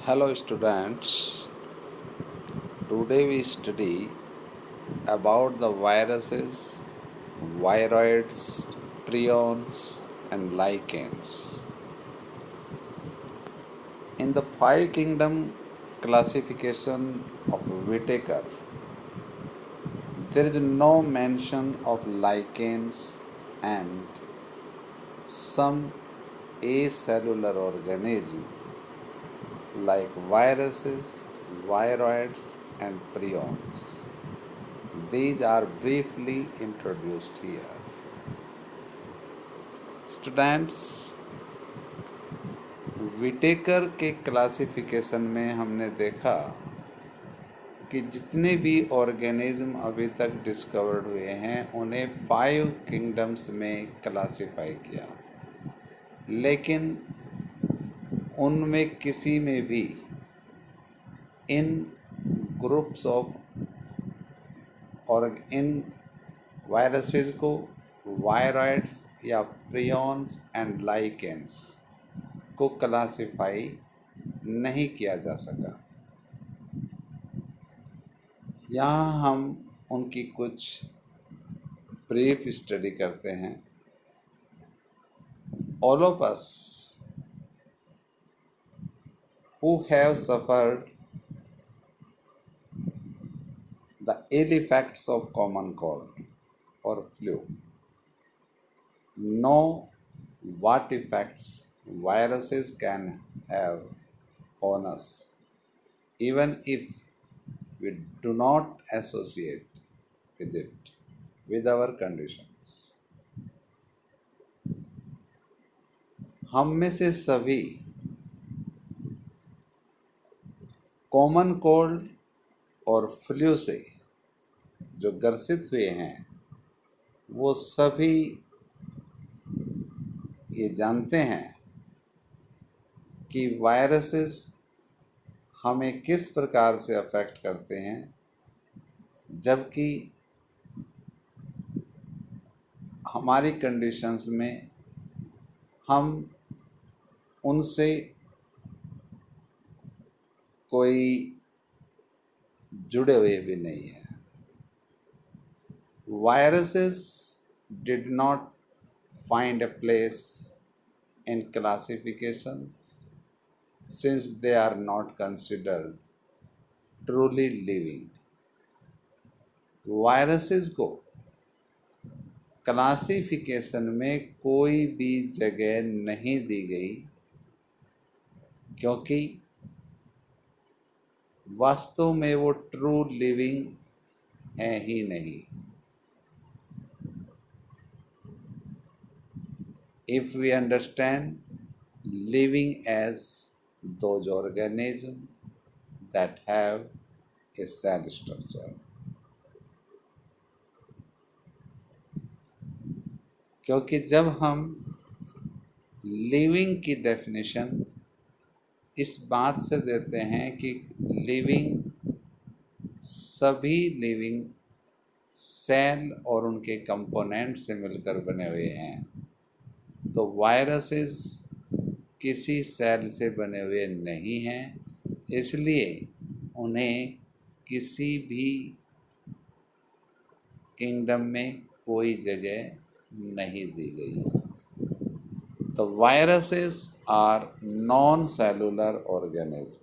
Hello students, today we study about the viruses, viroids, prions and lichens. In the five kingdom classification of Whitaker, there is no mention of lichens and some acellular organisms like viruses, viroids and prions. These are briefly introduced here. Students, Whittaker के classification में हमने देखा कि जितने भी organism अभी तक discovered हुए हैं उन्हें 5 किंगडम्स में क्लासिफाई किया, लेकिन उनमें किसी में भी इन ग्रुप्स ऑफ और इन वायरसेस को वायरॉइड्स या प्रियॉन्स एंड लाइकेंस को क्लासिफाई नहीं किया जा सका। यहाँ हम उनकी कुछ ब्रीफ स्टडी करते हैं। All of us who have suffered the ill effects of common cold or flu know what effects viruses can have on us, even if we do not associate with it with our conditions. हम में से सभी common cold और flu से जो ग्रसित हुए हैं वो सभी ये जानते हैं कि वायरसेस हमें किस प्रकार से अफेक्ट करते हैं, जबकि हमारी कंडीशंस में हम उनसे कोई जुड़े हुए भी नहीं हैं। Viruses did not find a place in classifications since they are not considered truly living. Viruses को क्लासिफिकेशन में कोई भी जगह नहीं दी गई, क्योंकि वास्तव में वो ट्रू लिविंग है ही नहीं। If we understand living as those organisms that have a cell structure, क्योंकि जब हम लिविंग की डेफिनेशन इस बात से देते हैं कि लिविंग सभी लिविंग सेल और उनके कंपोनेंट से मिलकर बने हुए हैं, तो वायरसेस किसी सेल से बने हुए नहीं हैं, इसलिए उन्हें किसी भी किंगडम में कोई जगह नहीं दी गई। तो viruses are non cellular organism.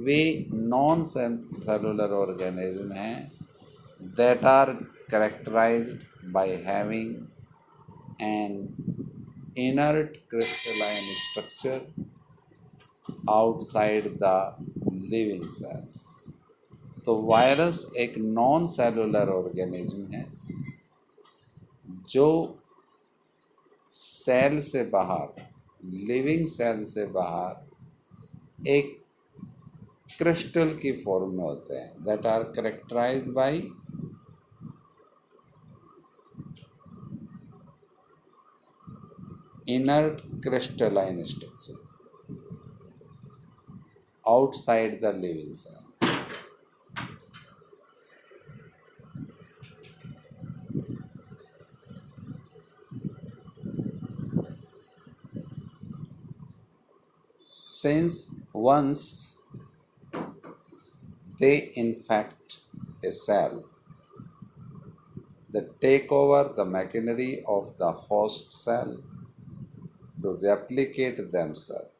वे नॉन सेलुलर ऑर्गेनिज्म हैं that are characterised by having an inert crystalline structure outside the living cells. तो वायरस एक नॉन सेलुलर ऑर्गेनिज्म है जो सेल से बाहर, लिविंग सेल से बाहर एक क्रिस्टल की फॉर्म में होते हैं that are characterised by inert crystalline structure outside the living cell. Since once they infect a cell, they take over the machinery of the host cell to replicate themselves,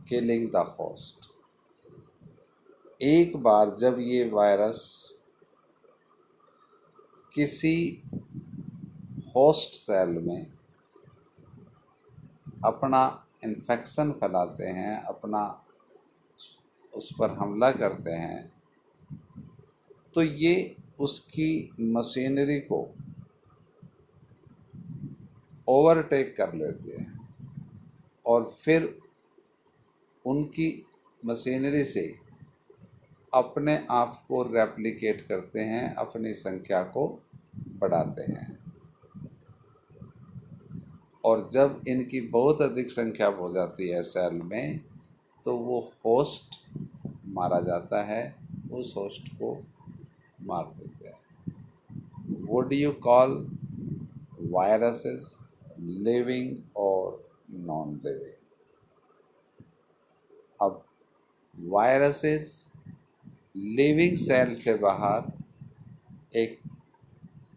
killing the host. एक बार जब ये virus किसी host cell में अपना infection फैलाते हैं, अपना उस पर हमला करते हैं, तो ये उसकी मशीनरी को ओवरटेक कर लेते हैं और फिर उनकी मशीनरी से अपने आप को रेप्लिकेट करते हैं, अपनी संख्या को बढ़ाते हैं। और जब इनकी बहुत अधिक संख्या हो जाती है सेल में, तो वो होस्ट मारा जाता है, उस होस्ट को मार देते हैं। What do you call viruses, living और नॉन लिविंग? अब वायरसेस लिविंग सेल से बाहर एक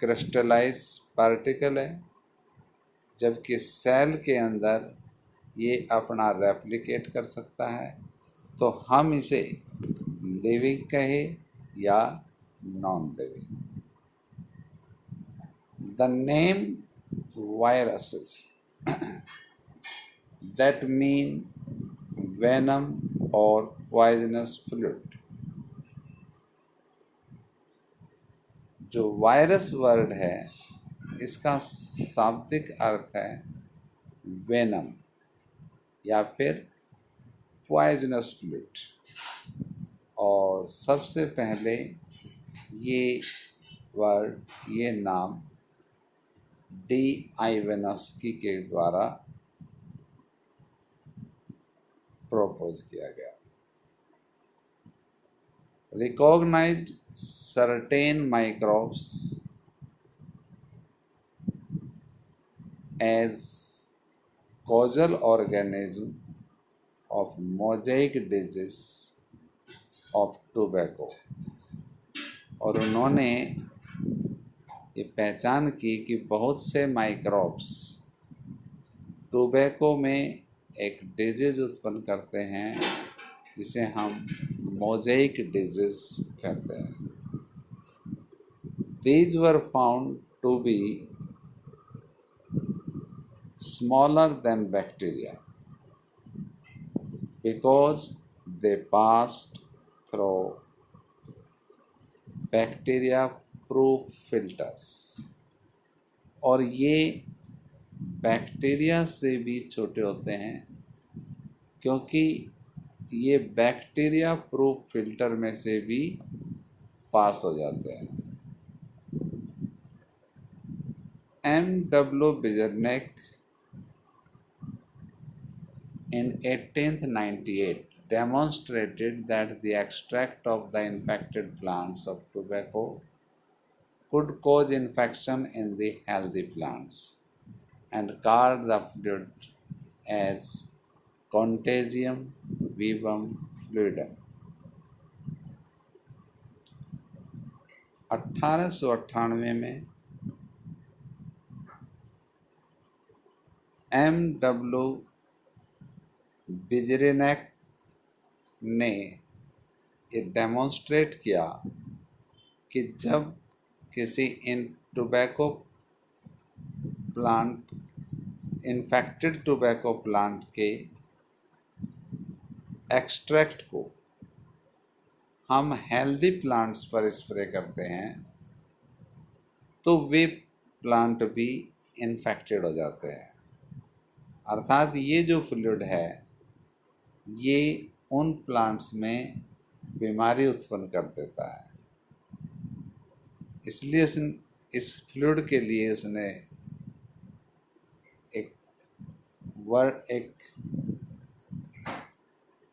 क्रिस्टलाइज पार्टिकल है, जबकि सेल के अंदर ये अपना रेप्लिकेट कर सकता है, तो हम इसे लिविंग कहे या non living. The name viruses that mean venom or poisonous fluid। जो वायरस वर्ड है, इसका शाब्दिक अर्थ है वेनम या फिर पॉइजनस फ्लूइड। और सबसे पहले ये वर्ड, ये नाम डी आइवेनस्की के द्वारा प्रपोज किया गया। Recognized certain microbes as causal organism of mosaic disease of tobacco। और उन्होंने ये पहचान की कि बहुत से माइक्रोब्स टोबैको में एक डिजीज उत्पन्न करते हैं, जिसे हम मोज़ेक डिजीज कहते हैं। These were found to be smaller than bacteria because they passed through bacteria proof filters। और ये बैक्टीरिया से भी छोटे होते हैं, क्योंकि ये बैक्टीरिया प्रूफ फिल्टर में से भी पास हो जाते हैं। M.W. Bizernek in 1898 demonstrated that the extract of the infected plants of tobacco could cause infection in the healthy plants, and called the fluid as Contagium vivum fluidum। 1898 में M.W. बिजरेनेक ने ये demonstrate किया कि जब किसी tobacco plant, infected tobacco plant के extract को हम हेल्दी प्लांट्स पर स्प्रे करते हैं, तो वे प्लांट भी इन्फेक्टेड हो जाते हैं। अर्थात ये जो फ्लूइड है, ये उन प्लांट्स में बीमारी उत्पन्न कर देता है। इसलिए इस फ्लूइड के लिए उसने एक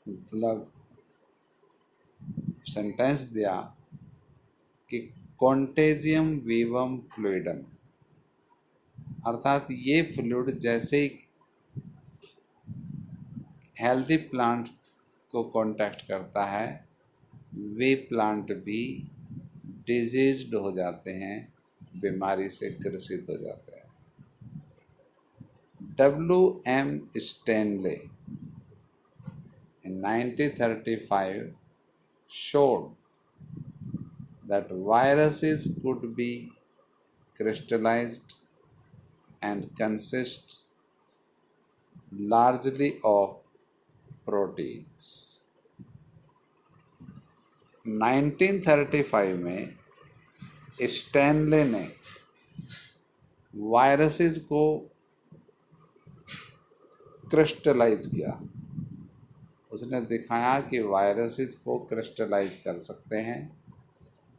मतलब सेंटेंस दिया कि कॉन्टेजियम वीवम फ्लूइडम। अर्थात ये फ्लूइड जैसे ही हेल्दी प्लांट को कांटेक्ट करता है, वे प्लांट भी डिजीज्ड हो जाते हैं, बीमारी से ग्रसित हो जाते हैं। W.M. Stanley in 1935 showed that viruses could be crystallized and consist largely of proteins। 1935 में स्टैनले ने वायरसेस को क्रिस्टलाइज किया। उसने दिखाया कि वायरसेस को क्रिस्टलाइज कर सकते हैं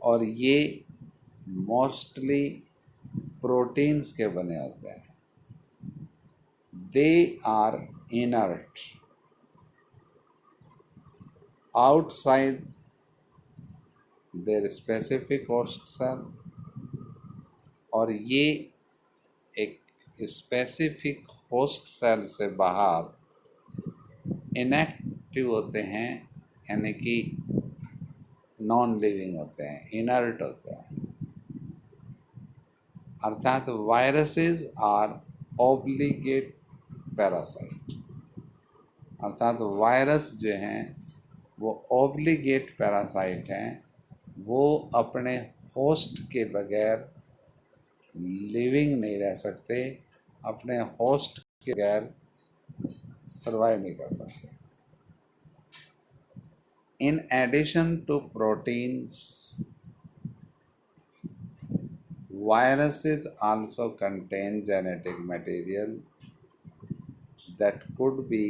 और ये मोस्टली प्रोटीन्स के बने होते हैं। They are inert outside their specific host cell, और ये एक स्पेसिफिक होस्ट सेल से बाहर इनएक्टिव होते हैं, यानी कि नॉन लिविंग होते हैं, इनर्ट होते हैं। अर्थात वायरसेस आर ऑब्लिगेट पैरासाइट, अर्थात वायरस जो हैं वो ऑब्लिगेट पैरासाइट हैं, वो अपने होस्ट के बगैर लिविंग नहीं रह सकते, अपने होस्ट के बगैर सर्वाइव नहीं कर सकते। In addition to proteins, viruses also contain genetic material that could be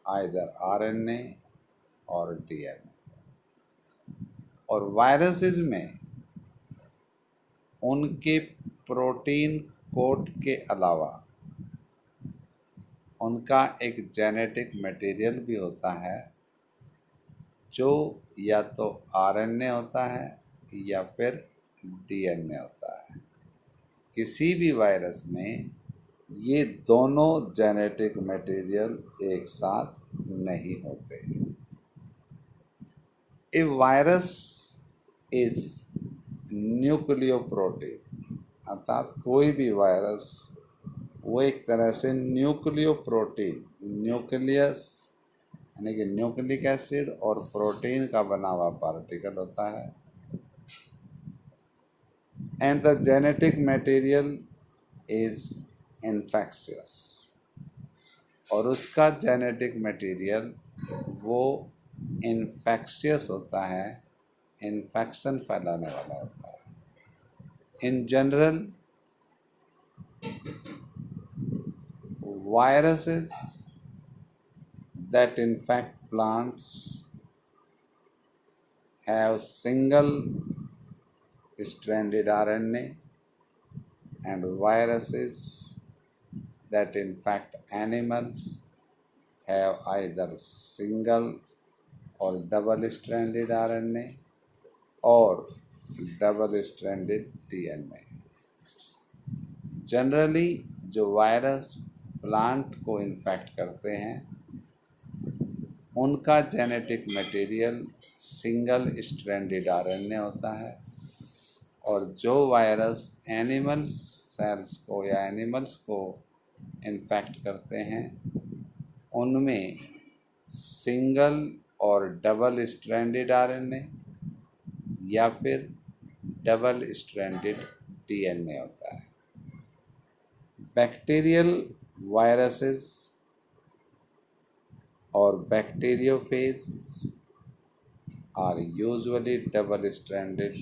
either RNA or DNA। और वायरसेस में उनके प्रोटीन कोड के अलावा उनका एक जेनेटिक मटेरियल भी होता है, जो या तो आरएनए होता है या फिर डीएनए होता है। किसी भी वायरस में ये दोनों जेनेटिक मटेरियल एक साथ नहीं होते। ए वायरस इज न्यूक्लियोप्रोटीन, अर्थात कोई भी वायरस वो एक तरह से न्यूक्लियोप्रोटीन, न्यूक्लियस यानी कि न्यूक्लिक एसिड और प्रोटीन का बना हुआ पार्टिकल होता है। And the genetic material is infectious, और उसका जेनेटिक मटेरियल वो इन्फेक्शियस होता है, इन्फेक्शन फैलाने वाला होता है। In general viruses that infect plants have single stranded RNA, and viruses that infect animals have either single or double stranded RNA or double stranded DNA। Generally जो virus plant को infect करते हैं उनका genetic material single stranded RNA होता है, और जो virus animal cells को या एनिमल्स को इन्फेक्ट करते हैं उनमें सिंगल और डबल स्ट्रैंडेड आरएनए या फिर डबल स्ट्रैंडेड डीएनए होता है। बैक्टीरियल वायरसेस और bacteriophage are usually double stranded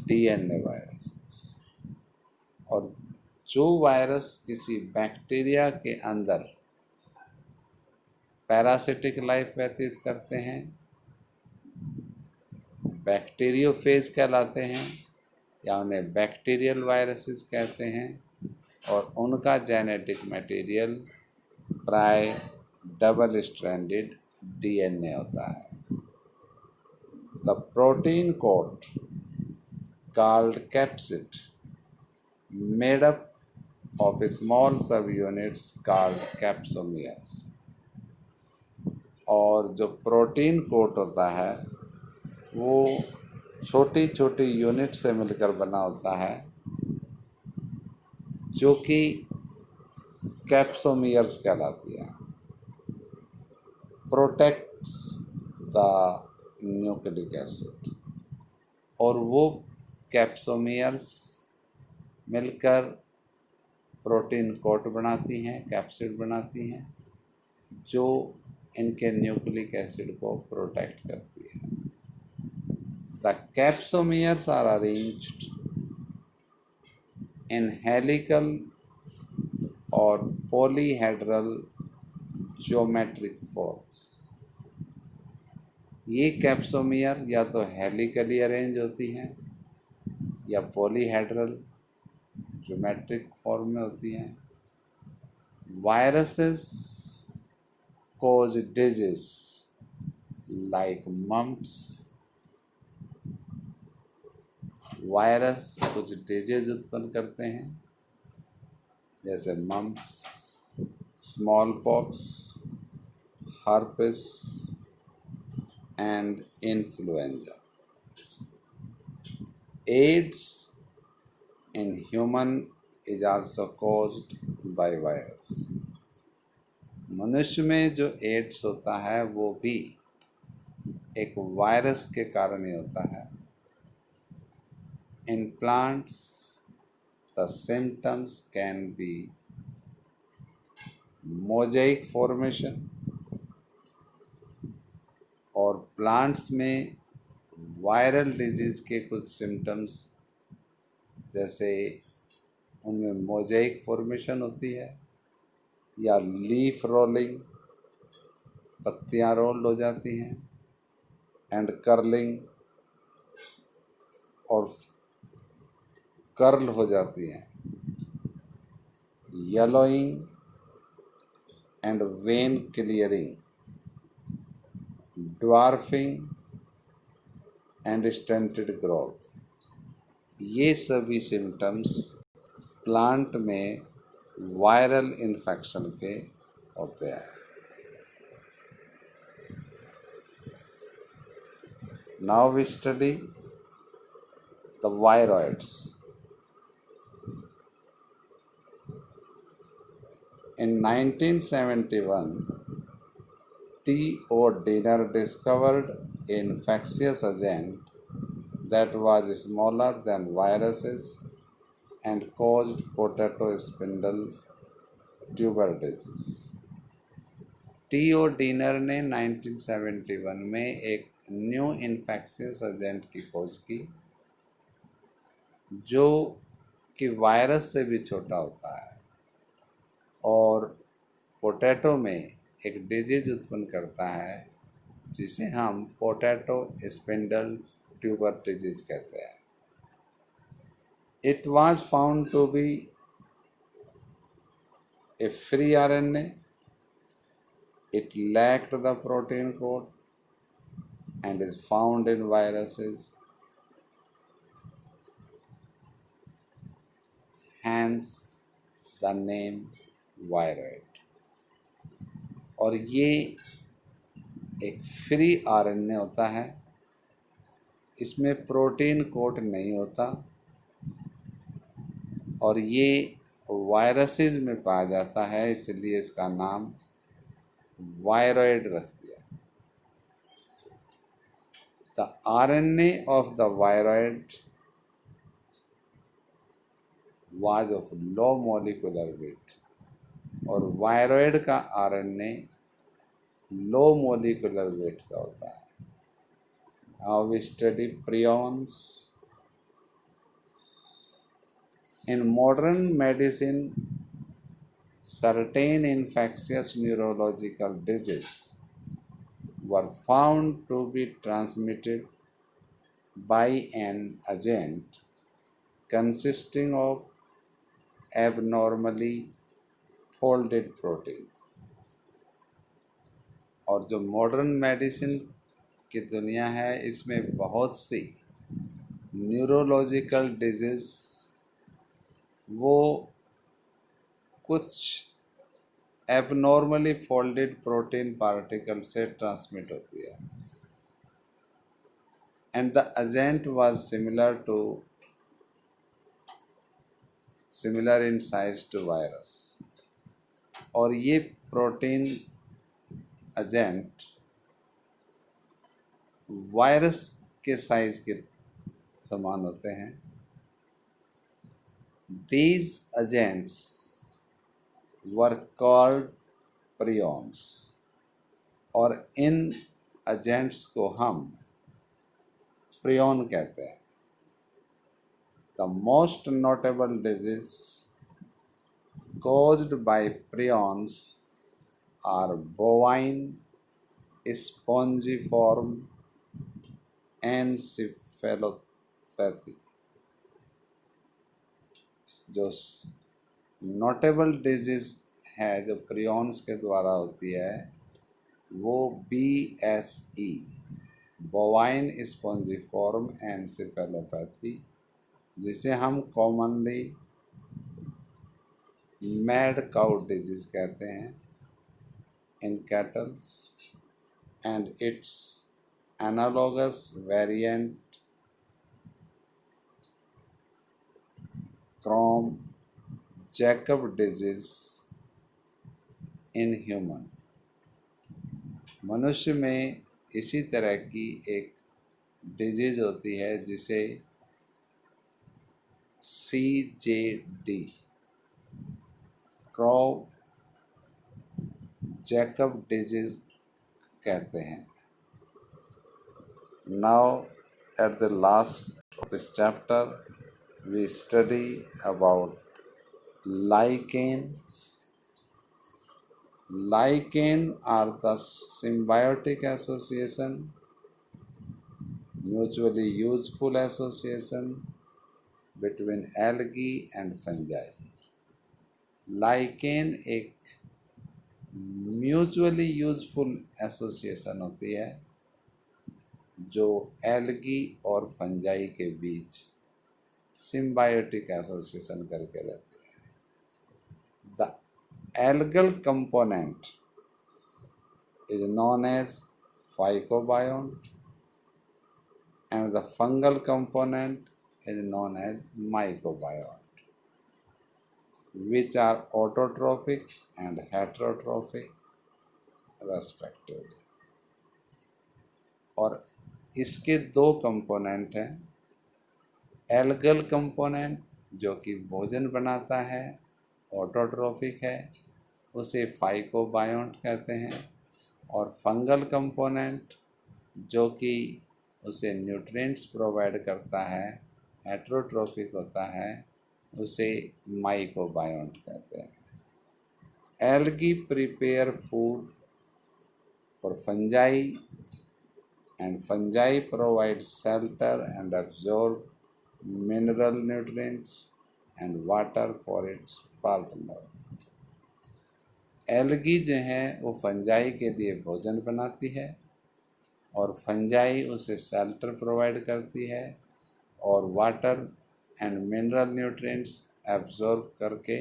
DNA viruses, और जो वायरस किसी बैक्टीरिया के अंदर पैरासिटिक लाइफ व्यतीत करते हैं बैक्टीरियोफेज कहलाते हैं, या उन्हें बैक्टीरियल वायरसेस कहते हैं, और उनका जेनेटिक मटेरियल प्राय डबल स्ट्रैंडेड डीएनए होता है। The protein code called capsid made up of small subunits called capsomeres। और जो प्रोटीन कोट होता है वो छोटी छोटी यूनिट से मिलकर बना होता है जो कि कैप्सोमियर्स कहलाती है। Protects the nucleic acid. और वो कैप्सोमियर्स मिलकर प्रोटीन कोट बनाती हैं, कैप्सिड बनाती हैं, जो इनके न्यूक्लिक एसिड को प्रोटेक्ट करती है। The capsomeres are arranged in helical और पॉलीहेड्रल ज्योमेट्रिक फॉर्म्स। ये कैप्सोमियर या तो हेलिकली अरेंज होती हैं या पॉलीहेड्रल ज्योमेट्रिक फॉर्म में होती हैं। Viruses cause disease like mumps। Virus कुछ डिजीज उत्पन्न करते हैं जैसे mumps, smallpox, herpes and influenza. AIDS in human is also caused by virus. मनुष्य में जो एड्स होता है वो भी एक वायरस के कारण ही होता है। In plants the symptoms can be mosaic formation. और प्लांट्स में वायरल डिजीज़ के कुछ सिम्टम्स जैसे उनमें मोज़ेक फॉर्मेशन होती है या लीफ रोलिंग, पत्तियाँ रोल्ड हो जाती हैं, एंड कर्लिंग, और कर्ल हो जाती हैं, yellowing and vein clearing, dwarfing and stunted growth. ये सभी सिम्टम्स प्लांट में वायरल इन्फेक्शन के होते हैं। Now we study the viroids. In 1971, T.O. Diener discovered an infectious agent that was smaller than viruses and caused potato spindle tuber disease। T.O. Diener ने 1971 में एक new infectious agent की खोज की जो कि वायरस से भी छोटा होता है और पोटैटो में एक डिजीज उत्पन्न करता है जिसे हम पोटैटो स्पिंडल ट्यूबर डिजीज कहते हैं। It was found to be a free RNA। It lacked the protein code and is found in viruses, hence the name viroid। और ये एक फ्री RNA होता है, इसमें प्रोटीन कोट नहीं होता और ये वायरसेस में पाया जाता है, इसलिए इसका नाम वायरॉइड रख दिया। The RNA of the viroid was of low molecular weight। और वायरॉइड का RNA लो मोलिकुलर वेट का होता है। Now we study prions। In modern medicine, certain infectious neurological diseases were found to be transmitted by an agent consisting of abnormally folded protein। और जो modern medicine की दुनिया है इसमें बहुत सी न्यूरोलॉजिकल डिजीज़ वो कुछ एबनॉर्मली फोल्डेड प्रोटीन पार्टिकल से ट्रांसमिट होती है। And the agent was similar in size to virus. और ये प्रोटीन एजेंट वायरस के साइज के समान होते हैं। These agents were called prions, और इन एजेंट्स को हम प्रियॉन कहते हैं। The most notable disease caused by prions are bovine spongiform encephalopathy। जो नोटेबल डिजीज है जो प्रियॉन्स के द्वारा होती है वो BSE, बोवाइन स्पॉन्जिफॉर्म एनसेफेलोपैथी, जिसे हम कॉमनली मैड काउ डिजीज कहते हैं in cattles, and its analogous variant Crom Jakob disease in human. मनुष्य में इसी तरह की एक डिजीज होती है जिसे CJD, क्रॉ जैकब डिजीज कहते हैं। Now at the last of this chapter we study about lichens. Lichen are the symbiotic association, mutually useful association between algae and fungi. Lichen एक म्यूचुअली यूजफुल एसोसिएशन होती है जो algae और fungi के बीच symbiotic association करके रहती है। The algal component is known as phycobiont and the fungal component is known as mycobiont, which are autotropic and heterotropic respectively. और इसके दो कंपोनेंट हैं। एल्गल कंपोनेंट जो कि भोजन बनाता है, ऑटोट्रोपिक है, उसे फाइकोबायोन्ट कहते हैं। और फंगल कंपोनेंट जो कि उसे न्यूट्रिएंट्स प्रोवाइड करता है, हेटेरोट्रोपिक होता है, उसे माइकोबायोन्ट कहते हैं। Algae prepare food for fungi and fungi provide shelter and absorb mineral nutrients and water for its partner। Algae जो हैं वो फंजाई के लिए भोजन बनाती है और फंजाई उसे शेल्टर प्रोवाइड करती है और water and mineral nutrients absorb करके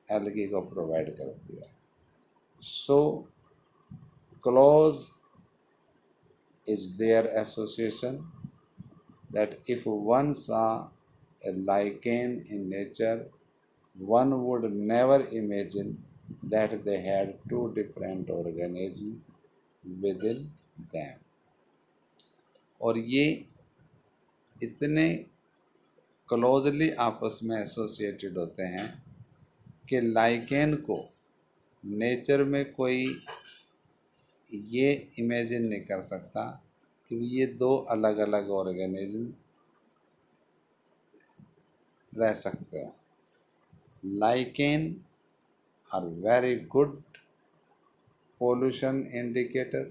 एल्गी को प्रोवाइड करती है। So close is their association that if one saw a lichen in nature, one would never imagine that they had two different organisms within them। और ये इतने closely आपस में associated होते हैं कि लाइकेन को नेचर में कोई ये इमेजिन नहीं कर सकता कि ये दो अलग अलग ऑर्गेनिज्म रह सकते हैं। Lichen are very good pollution indicator,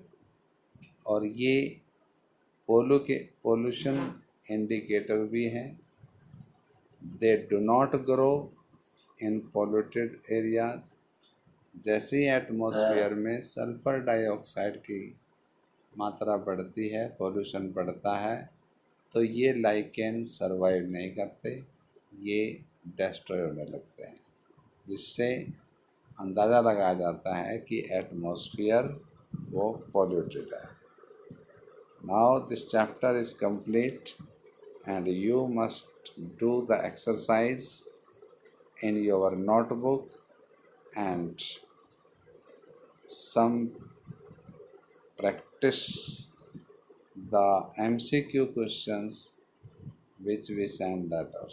और ये पोल्यूशन इंडिकेटर भी हैं। They do not grow in polluted areas. जैसे ही एटमॉस्फेयर में सल्फर डाइऑक्साइड की मात्रा बढ़ती है, पोल्यूशन बढ़ता है, तो ये लाइकेन सरवाइव नहीं करते, ये डिस्ट्रॉय होने लगते हैं। जिससे अंदाज़ा लगाया जाता है कि एटमॉस्फेयर वो पॉल्यूटेड है। Now this chapter is complete and you must do the exercise in your notebook and some practice the MCQ questions which we send later.